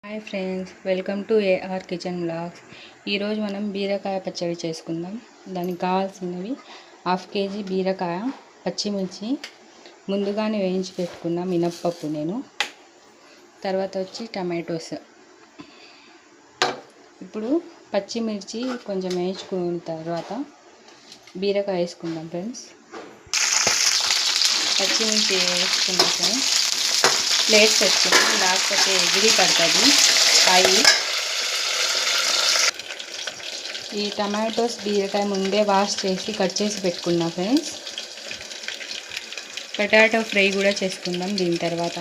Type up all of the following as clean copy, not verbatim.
Hi friends, welcome to AR kitchen blogs. ఈరోజు మనం బీరకాయ పచ్చడి చేసుకుందాం. దానికి కావాల్సినవి 1/2 కేజీ బీరకాయ, పచ్చిమిర్చి ముందుగానే వేయించి పెట్టుకున్న మినప్పప్పు, నేను తర్వాత వచ్చి టమాటోస్. ఇప్పుడు పచ్చిమిర్చి కొంచెం వేయించుకున్న తర్వాత బీరకాయ వేసుకుందాం ఫ్రెండ్స్. పచ్చిమిర్చి వేసుకున్నాం ఫ్రెండ్స్. ప్లేట్ పెట్టుకున్నాం, లేకపోతే ఎగిరి పడుతుంది ఆయిల్. ఈ టమాటోస్ బీరకాయ ముందే వాష్ చేసి కట్ చేసి పెట్టుకున్నా ఫ్రెండ్స్. పొటాటో ఫ్రై కూడా చేసుకుందాం. దీని తర్వాత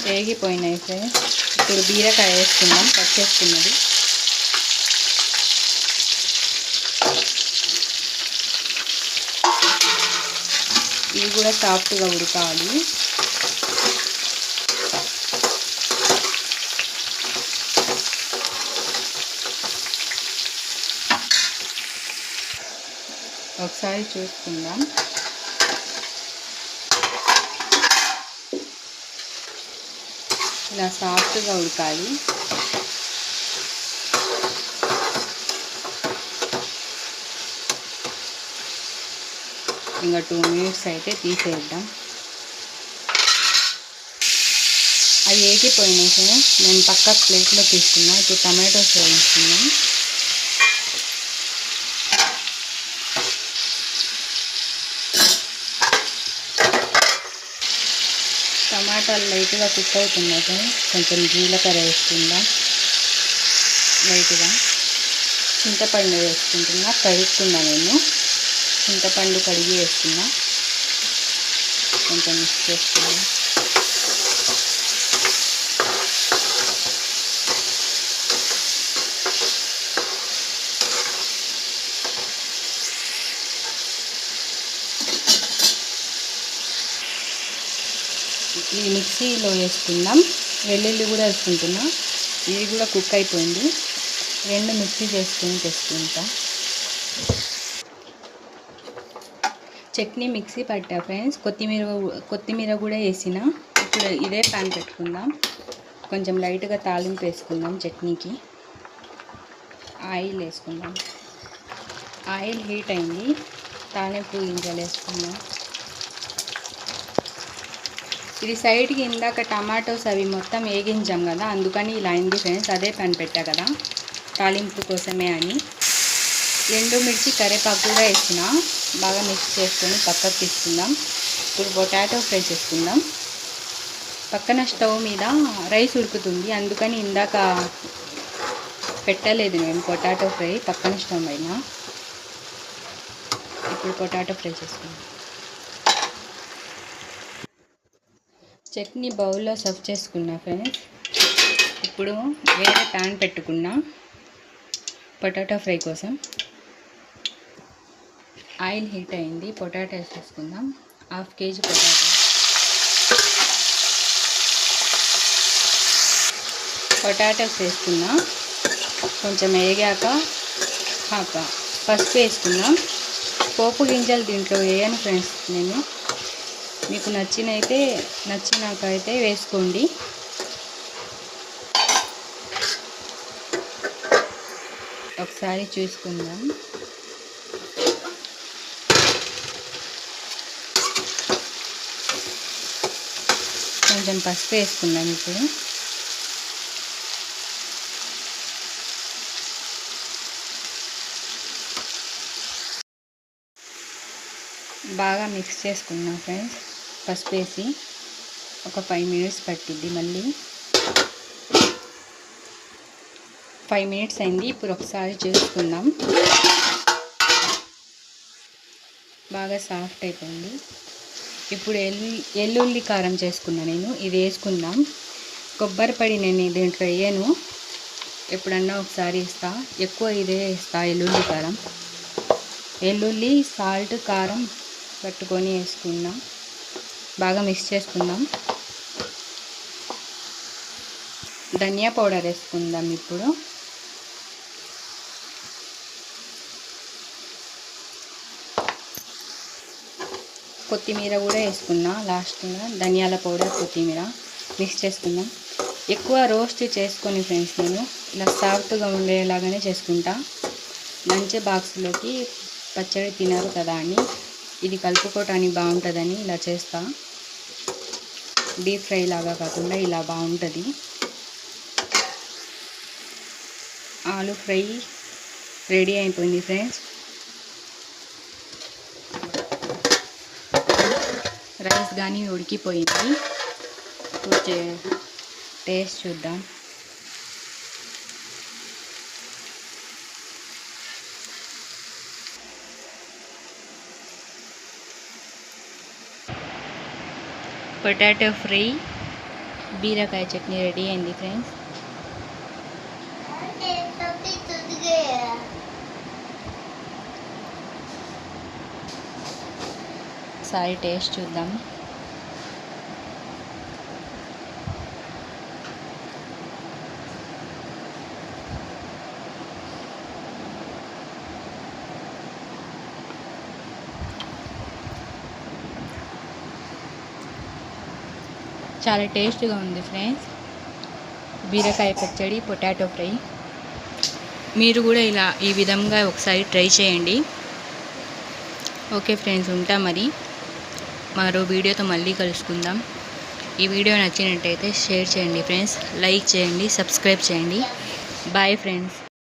వేగిపోయినాయి ఫ్రెండ్స్. ఇప్పుడు బీరకాయ వేసుకుందాం, కట్ చేసుకున్నది. ఇవి కూడా సాఫ్ట్గా ఉడకాలి. ఒకసారి చూసుకుందాం. ఇలా సాఫ్ట్గా ఉడకాలి. ఇంకా 2 మినిట్స్ అయితే తీసేద్దాం. అవి వేగిపోయినాయి ఫ్రెండ్స్. నేను పక్క ప్లేట్లో తీసుకున్నా. ఇప్పుడు టమాటోస్ వేయించుకున్నాం. టమాటాలు లైట్గా కుక్ అవుతున్నాయి ఫ్రెండ్స్. కొంచెం జీలకర్ర వేసుకుందాం లైట్గా. చింతపండు వేసుకుంటున్నా, కడుక్కున్నా నేను. చింతపండు కడిగి వేస్తున్నా. కొంచెం మిక్స్ చేసుకున్నాం. ఈ మిక్సీలో వేసుకుందాం. వెల్లుల్లి కూడా వేసుకుంటున్నా. ఇది కూడా కుక్ అయిపోయింది. 2 మిక్సీ చేసుకుని తెచ్చుకుంటా. చట్నీ మిక్సీ పట్టా ఫ్రెండ్స్. కొత్తిమీర కూడా వేసిన. ఇప్పుడు ఇదే ప్యాన్ పెట్టుకుందాం. కొంచెం లైట్గా తాలింపు వేసుకుందాం చట్నీకి. ఆయిల్ వేసుకుందాం. ఆయిల్ హీట్ అయింది. తాలింపు గింజలు వేసుకుందాం. ఇది సైడ్కి ఇందాక టమాటోస్ అవి మొత్తం వేగించాం కదా, అందుకని ఇలా అయింది ఫ్రెండ్స్. అదే ప్యాన్ పెట్టా కదా తాలింపు కోసమే అని. ఎండుమిర్చి, కరివేపాకు కూడా వేసిన. బాగా మిక్స్ చేసుకొని పక్కకు తీసుకుందాం. ఇప్పుడు పొటాటో ఫ్రై చేసుకుందాం. పక్కన స్టవ్ మీద రైస్ ఉడుకుతుంది, అందుకని ఇందాక పెట్టలేదు నేను పొటాటో ఫ్రై పక్కన స్టవ్ పైన. ఇప్పుడు పొటాటో ఫ్రై చేసుకుందాం. చట్నీ బౌల్లో సర్వ్ చేసుకున్నా ఫ్రెండ్స్. ఇప్పుడు వేరే ప్యాన్ పెట్టుకున్నా పొటాటో ఫ్రై కోసం. ఆయిల్ హీట్ అయింది. పొటాటో వేసేసుకుందాం. 1/2 కేజీ పొటాటోస్ వేసుకున్నా. కొంచెం వేగాక పసుపు వేసుకున్నాం. పోపు గింజలు దీంట్లో వేయను ఫ్రెండ్స్ నేను. మీకు నచ్చినాకైతే వేసుకోండి. ఒకసారి చూసుకుందాం. కొంచెం పసుపు వేసుకుందాం. ఇప్పుడు బాగా మిక్స్ చేసుకున్నాం ఫ్రెండ్స్. పసుపు వేసి ఒక 5 మినిట్స్ పట్టిద్ది. మళ్ళీ 5 మినిట్స్ అయింది. ఇప్పుడు ఒకసారి చేసుకుందాం. బాగా సాఫ్ట్ అయిపోయింది. ఇప్పుడు ఎల్లుల్లి కారం చేసుకున్నా నేను. ఇది వేసుకుందాం. కొబ్బరి పొడి నేను దీంట్లో వేయను, ఎప్పుడన్నా ఒకసారి ఇస్తా. ఎక్కువ ఇదే ఇస్తా, ఎల్లుల్లి కారం. ఎల్లుల్లి, సాల్ట్, కారం పట్టుకొని వేసుకుందాం. బాగా మిక్స్ చేసుకుందాం. ధనియా పౌడర్ వేసుకుందాం. ఇప్పుడు కొత్తిమీర కూడా వేసుకున్నా లాస్ట్గా. ధనియాల పౌడర్, కొత్తిమీర మిక్స్ చేసుకుందాం. ఎక్కువ రోస్ట్ చేసుకొని ఫ్రెండ్స్ నేను ఇలా సాఫ్ట్గా ఉండేలాగానే చేసుకుంటా. లంచ్ బాక్స్లోకి పచ్చడి తినరు కదా అని ఇది కలుపుకోవటానికి బాగుంటుందని ఇలా చేస్తా. డీప్ ఫ్రై లాగా కాకుండా ఇలా బాగుంటుంది. ఆలు ఫ్రై రెడీ అయిపోయింది ఫ్రెండ్స్. రైస్ కానీ ఉడికిపోయింది. టేస్ట్ చూద్దాం. పొటాటో ఫ్రై బీరకాయ చట్నీ రెడీ అయింది ఫ్రెండ్స్. ఒకసారి టేస్ట్ చూద్దాం. చాలా టేస్ట్గా ఉంది ఫ్రెండ్స్. బీరకాయ పచ్చడి, పొటాటో ఫ్రై. మీరు కూడా ఇలా ఈ విధంగా ఒకసారి ట్రై చేయండి. ఓకే ఫ్రెండ్స్, ఉంటా మరి. మరో వీడియోతో మళ్ళీ కలుసుకుందాం. ఈ వీడియో నచ్చినట్టయితే షేర్ చేయండి ఫ్రెండ్స్, లైక్ చేయండి, సబ్స్క్రైబ్ చేయండి. Bye friends.